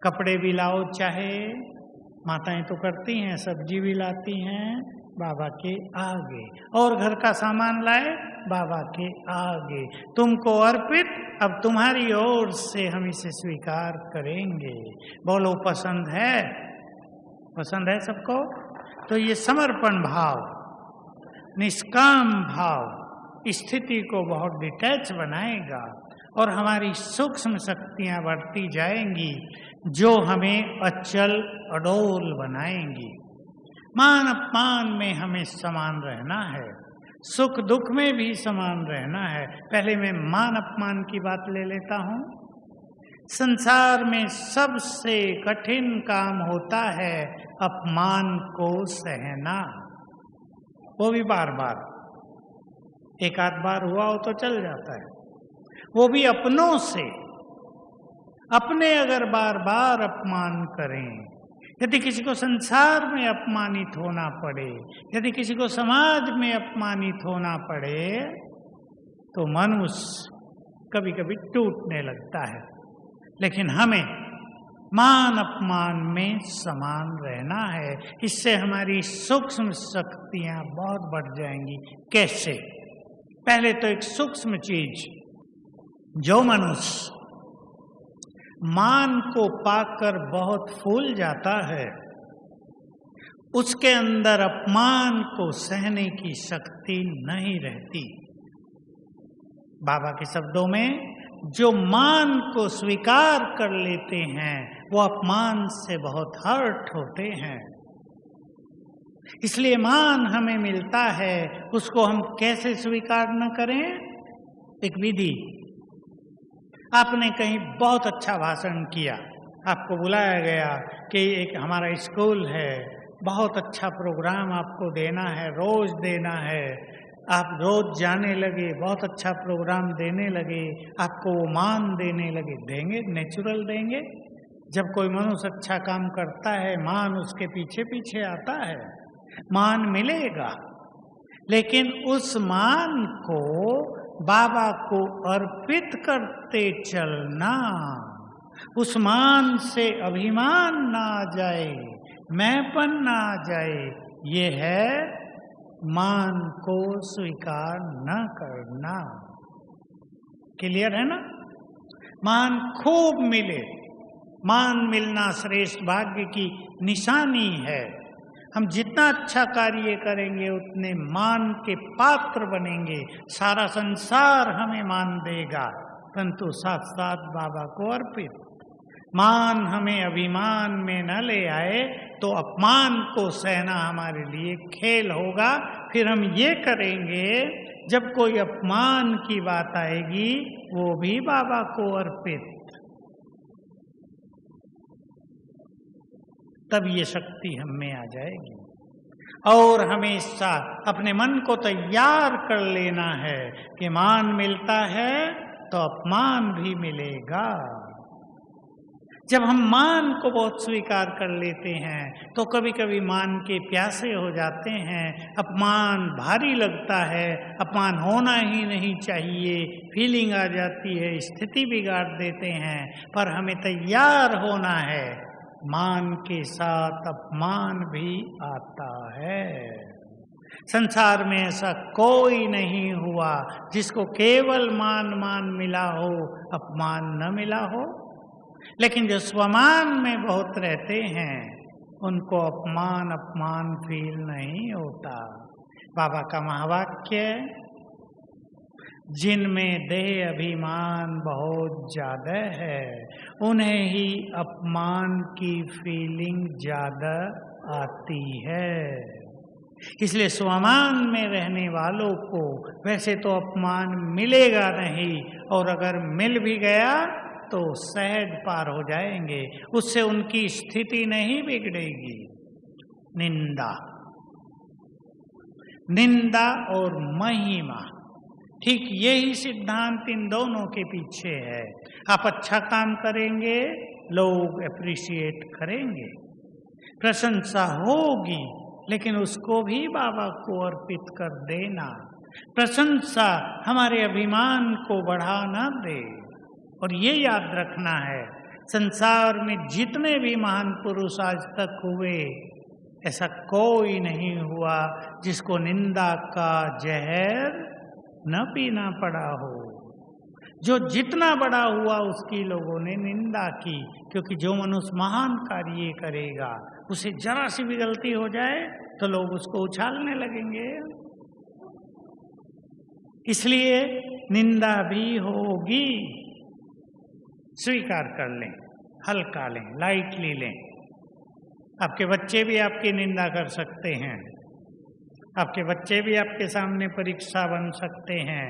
कपड़े भी लाओ, चाहे माताएं तो करती हैं, सब्जी भी लाती हैं बाबा के आगे, और घर का सामान लाए बाबा के आगे, तुमको अर्पित, अब तुम्हारी ओर से हम इसे स्वीकार करेंगे। बोलो, पसंद है? पसंद है सबको? तो ये समर्पण भाव, निष्काम भाव स्थिति को बहुत डिटैच बनाएगा और हमारी सूक्ष्म शक्तियां बढ़ती जाएंगी, जो हमें अचल अडोल बनाएंगी। मान अपमान में हमें समान रहना है, सुख दुख में भी समान रहना है। पहले मैं मान अपमान की बात ले लेता हूं। संसार में सबसे कठिन काम होता है अपमान को सहना, वो भी बार बार। एक आध बार हुआ हो तो चल जाता है, वो भी अपनों से। अपने अगर बार बार अपमान करें, यदि किसी को संसार में अपमानित होना पड़े, यदि किसी को समाज में अपमानित होना पड़े, तो मनुष्य कभी कभी टूटने लगता है। लेकिन हमें मान अपमान में समान रहना है, इससे हमारी सूक्ष्म शक्तियां बहुत बढ़ जाएंगी। कैसे? पहले तो एक सूक्ष्म चीज, जो मनुष्य मान को पाकर बहुत फूल जाता है, उसके अंदर अपमान को सहने की शक्ति नहीं रहती। बाबा के शब्दों में, जो मान को स्वीकार कर लेते हैं वो अपमान से बहुत हर्ट होते हैं। इसलिए मान हमें मिलता है, उसको हम कैसे स्वीकार न करें? एक विधि। आपने कहीं बहुत अच्छा भाषण किया, आपको बुलाया गया कि एक हमारा स्कूल है, बहुत अच्छा प्रोग्राम आपको देना है, रोज देना है। आप रोज जाने लगे, बहुत अच्छा प्रोग्राम देने लगे, आपको वो मान देने लगे, देंगे, नेचुरल देंगे। जब कोई मनुष्य अच्छा काम करता है, मान उसके पीछे पीछे आता है, मान मिलेगा। लेकिन उस मान को बाबा को अर्पित करते चलना, उस मान से अभिमान ना आ जाए, मैंपन ना आ जाए, ये है मान को स्वीकार न करना। क्लियर है ना? मान खूब मिले, मान मिलना श्रेष्ठ भाग्य की निशानी है। हम जितना अच्छा कार्य करेंगे उतने मान के पात्र बनेंगे। सारा संसार हमें मान देगा, परंतु साथ साथ बाबा को अर्पित। मान हमें अभिमान में न ले आए तो अपमान को सहना हमारे लिए खेल होगा। फिर हम ये करेंगे, जब कोई अपमान की बात आएगी वो भी बाबा को अर्पित, तब ये शक्ति हम में आ जाएगी। और हमेशा अपने मन को तैयार कर लेना है कि मान मिलता है तो अपमान भी मिलेगा। जब हम मान को बहुत स्वीकार कर लेते हैं तो कभी कभी मान के प्यासे हो जाते हैं, अपमान भारी लगता है, अपमान होना ही नहीं चाहिए, फीलिंग आ जाती है, स्थिति बिगाड़ देते हैं। पर हमें तैयार होना है, मान के साथ अपमान भी आता है। संसार में ऐसा कोई नहीं हुआ जिसको केवल मान मान मिला हो, अपमान न मिला हो। लेकिन जो स्वमान में बहुत रहते हैं उनको अपमान अपमान फील नहीं होता। बाबा का महावाक्य, जिनमें देह अभिमान बहुत ज्यादा है उन्हें ही अपमान की फीलिंग ज्यादा आती है। इसलिए स्वमान में रहने वालों को वैसे तो अपमान मिलेगा नहीं, और अगर मिल भी गया तो सहज पार हो जाएंगे, उससे उनकी स्थिति नहीं बिगड़ेगी। निंदा, निंदा और महिमा, ठीक यही सिद्धांत इन दोनों के पीछे है। आप अच्छा काम करेंगे, लोग अप्रिशिएट करेंगे, प्रशंसा होगी, लेकिन उसको भी बाबा को अर्पित कर देना। प्रशंसा हमारे अभिमान को बढ़ा ना दे। और ये याद रखना है, संसार में जितने भी महान पुरुष आज तक हुए, ऐसा कोई नहीं हुआ जिसको निंदा का जहर न पीना पड़ा हो। जो जितना बड़ा हुआ उसकी लोगों ने निंदा की, क्योंकि जो मनुष्य महान कार्य करेगा उसे जरा सी भी गलती हो जाए तो लोग उसको उछालने लगेंगे। इसलिए निंदा भी होगी, स्वीकार कर लें, हल्का लें, लाइटली लें। आपके बच्चे भी आपकी निंदा कर सकते हैं, आपके बच्चे भी आपके सामने परीक्षा बन सकते हैं,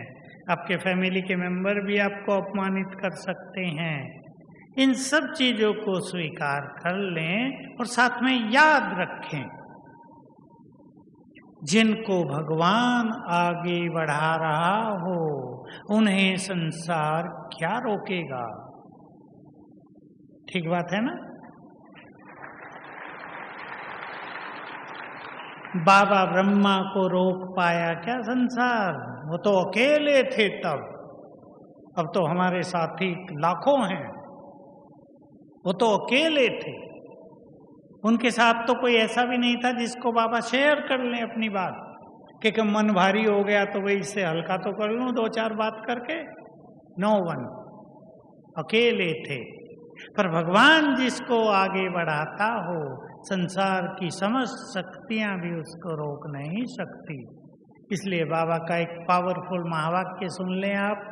आपके फैमिली के मेंबर भी आपको अपमानित कर सकते हैं। इन सब चीजों को स्वीकार कर लें और साथ में याद रखें, जिनको भगवान आगे बढ़ा रहा हो उन्हें संसार क्या रोकेगा। ठीक बात है ना? बाबा ब्रह्मा को रोक पाया क्या संसार? वो तो अकेले थे तब, अब तो हमारे साथी लाखों हैं। वो तो अकेले थे, उनके साथ तो कोई ऐसा भी नहीं था जिसको बाबा शेयर कर लें अपनी बात कि मन भारी हो गया तो वही से हल्का तो कर लूं दो चार बात करके। नो वन, अकेले थे। पर भगवान जिसको आगे बढ़ाता हो, संसार की समस्त शक्तियां भी उसको रोक नहीं सकती। इसलिए बाबा का एक पावरफुल महावाक्य सुन लें आप,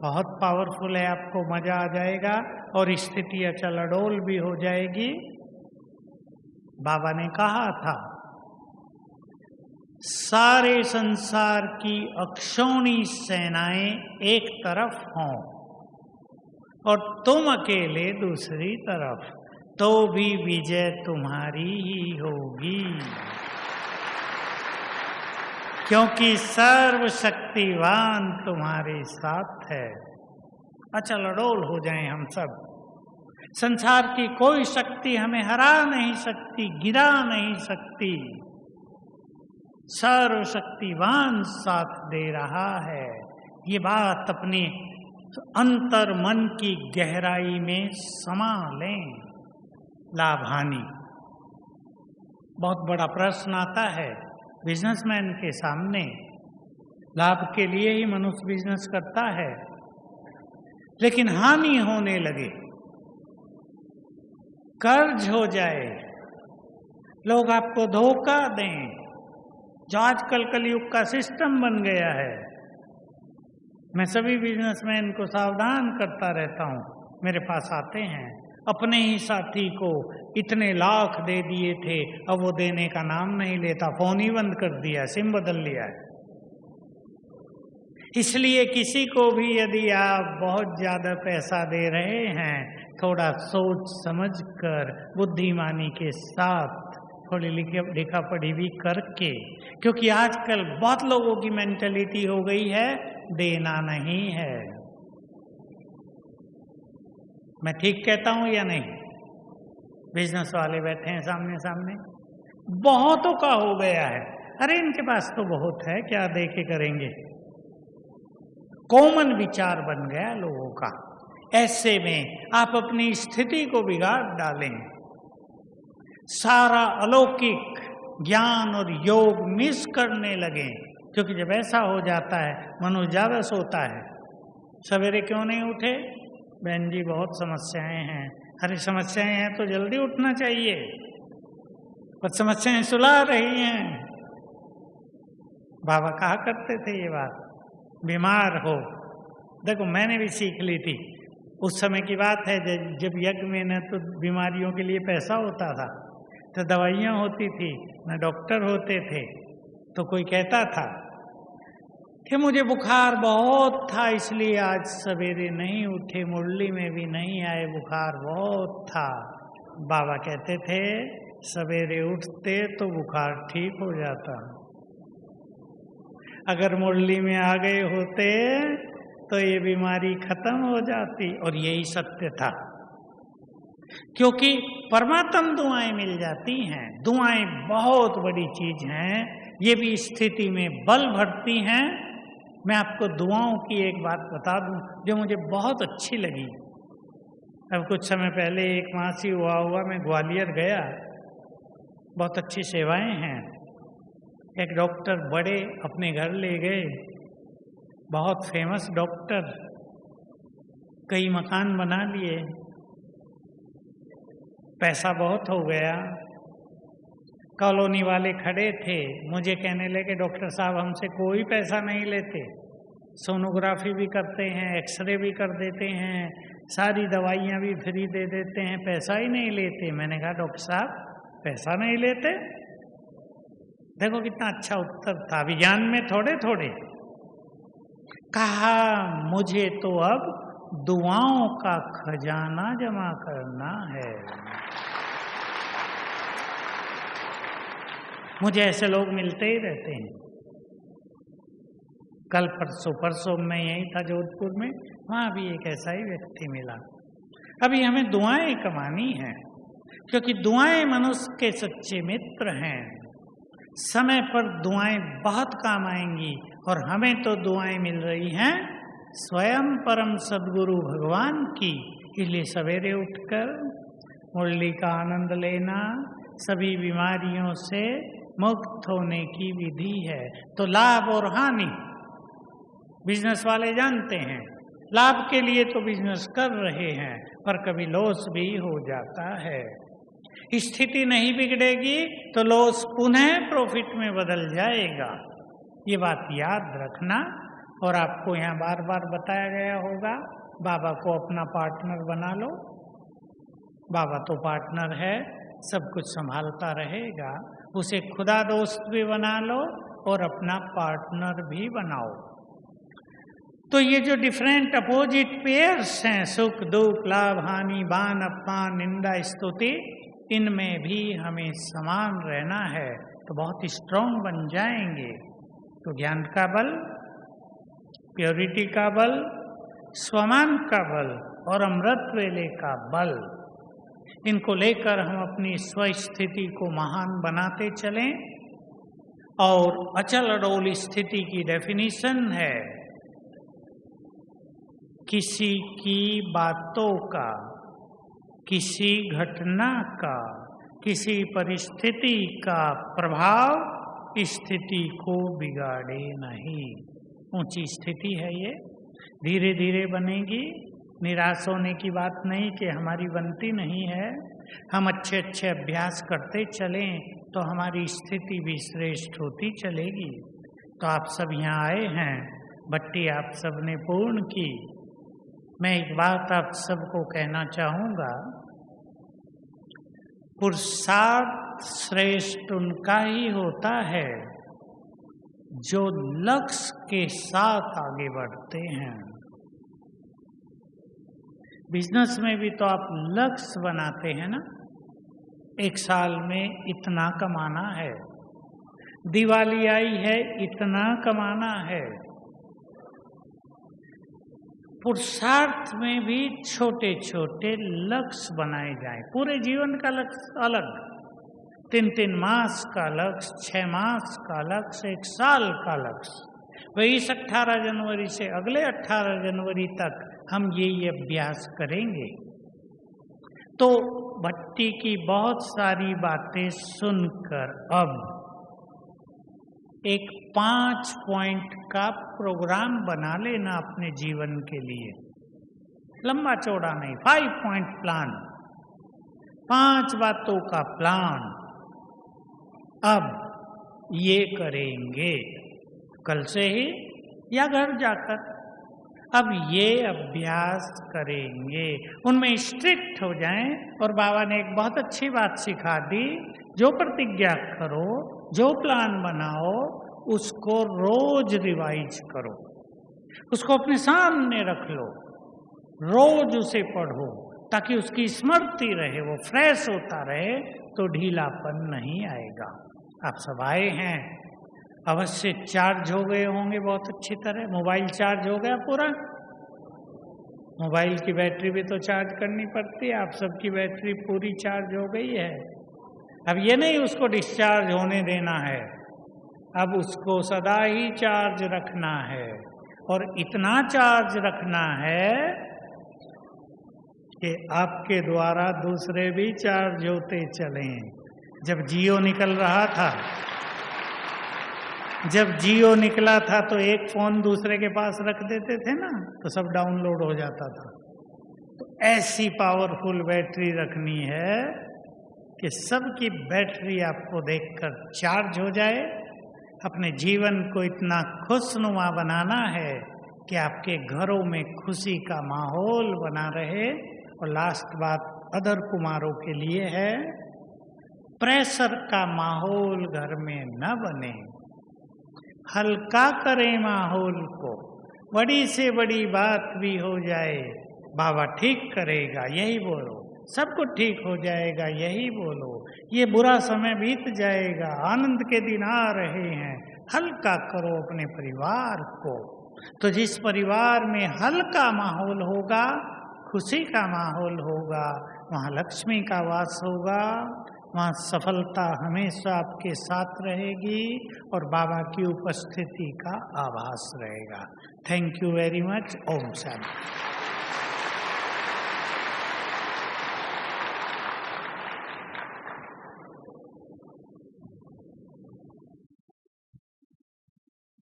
बहुत पावरफुल है, आपको मजा आ जाएगा और स्थिति अचल अडोल भी हो जाएगी। बाबा ने कहा था, सारे संसार की अक्षौणी सेनाएं एक तरफ हों और तुम अकेले दूसरी तरफ, तो भी विजय तुम्हारी ही होगी, क्योंकि सर्वशक्तिवान तुम्हारे साथ है। अचल अडोल हो जाएं हम सब। संसार की कोई शक्ति हमें हरा नहीं सकती, गिरा नहीं सकती। सर्वशक्तिवान साथ दे रहा है। ये बात अपने अंतर मन की गहराई में समा लें। लाभ हानि, बहुत बड़ा प्रश्न आता है बिजनेसमैन के सामने। लाभ के लिए ही मनुष्य बिजनेस करता है, लेकिन हानि होने लगे, कर्ज हो जाए, लोग आपको धोखा दें, जो आजकल कलयुग का सिस्टम बन गया है। मैं सभी बिजनेसमैन को सावधान करता रहता हूँ। मेरे पास आते हैं, अपने ही साथी को इतने लाख दे दिए थे, अब वो देने का नाम नहीं लेता, फोन ही बंद कर दिया, सिम बदल लिया है। इसलिए किसी को भी यदि आप बहुत ज्यादा पैसा दे रहे हैं, थोड़ा सोच समझ कर, बुद्धिमानी के साथ, थोड़ी लिखा पढ़ी भी करके, क्योंकि आजकल बहुत लोगों की मेंटलिटी हो गई है देना नहीं है। मैं ठीक कहता हूं या नहीं? बिजनेस वाले बैठे हैं सामने सामने, बहुतों का हो गया है, अरे इनके पास तो बहुत है, क्या दे के करेंगे। कॉमन विचार बन गया लोगों का। ऐसे में आप अपनी स्थिति को बिगाड़ डालें, सारा अलौकिक ज्ञान और योग मिस करने लगे। क्योंकि जब ऐसा हो जाता है, मनुष्य ज्यादा सोता है। सवेरे क्यों नहीं उठे? बहन जी बहुत समस्याएं हैं। अरे समस्याएं हैं तो जल्दी उठना चाहिए, पर समस्याएं सुला रही हैं। बाबा कहा करते थे ये बात, बीमार हो, देखो मैंने भी सीख ली थी। उस समय की बात है जब यज्ञ में न तो बीमारियों के लिए पैसा होता था, तो दवाइयाँ होती थी, न डॉक्टर होते थे। तो कोई कहता था कि मुझे बुखार बहुत था इसलिए आज सवेरे नहीं उठे, मुरली में भी नहीं आए, बुखार बहुत था। बाबा कहते थे सवेरे उठते तो बुखार ठीक हो जाता, अगर मुरली में आ गए होते तो ये बीमारी खत्म हो जाती। और यही सत्य था, क्योंकि परमात्म दुआएं मिल जाती हैं। दुआएं बहुत बड़ी चीज हैं, ये भी स्थिति में बल भरती हैं। मैं आपको दुआओं की एक बात बता दूं जो मुझे बहुत अच्छी लगी। अब कुछ समय पहले एक मासी हुआ मैं ग्वालियर गया, बहुत अच्छी सेवाएं हैं। एक डॉक्टर बड़े अपने घर ले गए, बहुत फेमस डॉक्टर, कई मकान बना लिए, पैसा बहुत हो गया। कॉलोनी वाले खड़े थे, मुझे कहने लगे डॉक्टर साहब हमसे कोई पैसा नहीं लेते, सोनोग्राफी भी करते हैं, एक्सरे भी कर देते हैं, सारी दवाइयाँ भी फ्री दे देते हैं, पैसा ही नहीं लेते। मैंने कहा डॉक्टर साहब पैसा नहीं लेते? देखो कितना अच्छा उत्तर था, विज्ञान में थोड़े थोड़े। कहा मुझे तो अब दुआओं का खजाना जमा करना है। मुझे ऐसे लोग मिलते ही रहते हैं। कल परसों मैं यही था जोधपुर में, वहां भी एक ऐसा ही व्यक्ति मिला। अभी हमें दुआएं कमानी हैं, क्योंकि दुआएं मनुष्य के सच्चे मित्र हैं। समय पर दुआएं बहुत काम आएंगी, और हमें तो दुआएं मिल रही हैं स्वयं परम सद्गुरु भगवान की। इसलिए सवेरे उठकर मुरली का आनंद लेना सभी बीमारियों से मुक्त होने की विधि है। तो लाभ और हानि बिजनेस वाले जानते हैं। लाभ के लिए तो बिजनेस कर रहे हैं, पर कभी लॉस भी हो जाता है। स्थिति नहीं बिगड़ेगी तो लॉस पुनः प्रॉफिट में बदल जाएगा। ये बात याद रखना। और आपको यहाँ बार बार बताया गया होगा, बाबा को अपना पार्टनर बना लो। बाबा तो पार्टनर है, सब कुछ संभालता रहेगा। उसे खुदा दोस्त भी बना लो और अपना पार्टनर भी बनाओ। तो ये जो डिफरेंट अपोजिट पेयर्स हैं, सुख दुख लाभ हानि मान अपमान निंदा स्तुति, इनमें भी हमें समान रहना है तो बहुत स्ट्रांग बन जाएंगे। तो ज्ञान का बल, प्योरिटी का बल, स्वमान का बल और अमृत वेले का बल, इनको लेकर हम अपनी स्वस्थिति को महान बनाते चलें। और अचल अडोल स्थिति की डेफिनेशन है किसी की बातों का, किसी घटना का, किसी परिस्थिति का प्रभाव स्थिति को बिगाड़े नहीं। ऊंची स्थिति है ये, धीरे धीरे बनेगी। निराश होने की बात नहीं कि हमारी बनती नहीं है। हम अच्छे अच्छे अभ्यास करते चलें तो हमारी स्थिति भी श्रेष्ठ होती चलेगी। तो आप सब यहाँ आए हैं, भट्टी आप सब ने पूर्ण की। मैं एक बात आप सबको कहना चाहूँगा, पुरुषार्थ श्रेष्ठ उनका ही होता है जो लक्ष्य के साथ आगे बढ़ते हैं। बिजनेस में भी तो आप लक्ष्य बनाते हैं ना, एक साल में इतना कमाना है, दिवाली आई है इतना कमाना है। पुरुषार्थ में भी छोटे छोटे लक्ष्य बनाए जाएं। पूरे जीवन का लक्ष्य अलग, 3-3 मास का लक्ष्य, 6 मास का लक्ष्य, 1 साल का लक्ष्य। वही इस 18 जनवरी से अगले 18 जनवरी तक हम ये अभ्यास करेंगे। तो भट्टी की बहुत सारी बातें सुनकर अब एक 5 पॉइंट का प्रोग्राम बना लेना अपने जीवन के लिए, लंबा चौड़ा नहीं, 5 पॉइंट प्लान, 5 बातों का प्लान। अब ये करेंगे कल से ही या घर जाकर, अब ये अभ्यास करेंगे, उनमें स्ट्रिक्ट हो जाएं। और बाबा ने एक बहुत अच्छी बात सिखा दी, जो प्रतिज्ञा करो, जो प्लान बनाओ, उसको रोज रिवाइज करो, उसको अपने सामने रख लो, रोज उसे पढ़ो ताकि उसकी स्मृति रहे, वो फ्रेश होता रहे, तो ढीलापन नहीं आएगा। आप सब आए हैं, अवश्य चार्ज हो गए होंगे बहुत अच्छी तरह। मोबाइल चार्ज हो गया पूरा? मोबाइल की बैटरी भी तो चार्ज करनी पड़ती है, आप सबकी बैटरी पूरी चार्ज हो गई है। अब ये नहीं उसको डिस्चार्ज होने देना है, अब उसको सदा ही चार्ज रखना है। और इतना चार्ज रखना है कि आपके द्वारा दूसरे भी चार्ज होते चलें। जब जियो निकल रहा था, जब जियो निकला था तो एक फोन दूसरे के पास रख देते थे ना, तो सब डाउनलोड हो जाता था। तो ऐसी पावरफुल बैटरी रखनी है कि सबकी बैटरी आपको देखकर चार्ज हो जाए। अपने जीवन को इतना खुशनुमा बनाना है कि आपके घरों में खुशी का माहौल बना रहे। और लास्ट बात अदर कुमारों के लिए है, प्रेशर का माहौल घर में न बने, हल्का करें माहौल को। बड़ी से बड़ी बात भी हो जाए, बाबा ठीक करेगा यही बोलो, सब कुछ ठीक हो जाएगा यही बोलो, ये बुरा समय बीत जाएगा, आनंद के दिन आ रहे हैं। हल्का करो अपने परिवार को। तो जिस परिवार में हल्का माहौल होगा, खुशी का माहौल होगा, वहाँ लक्ष्मी का वास होगा, वहाँ सफलता हमेशा आपके साथ रहेगी और बाबा की उपस्थिति का आभास रहेगा। Thank you very much. ओम शांति।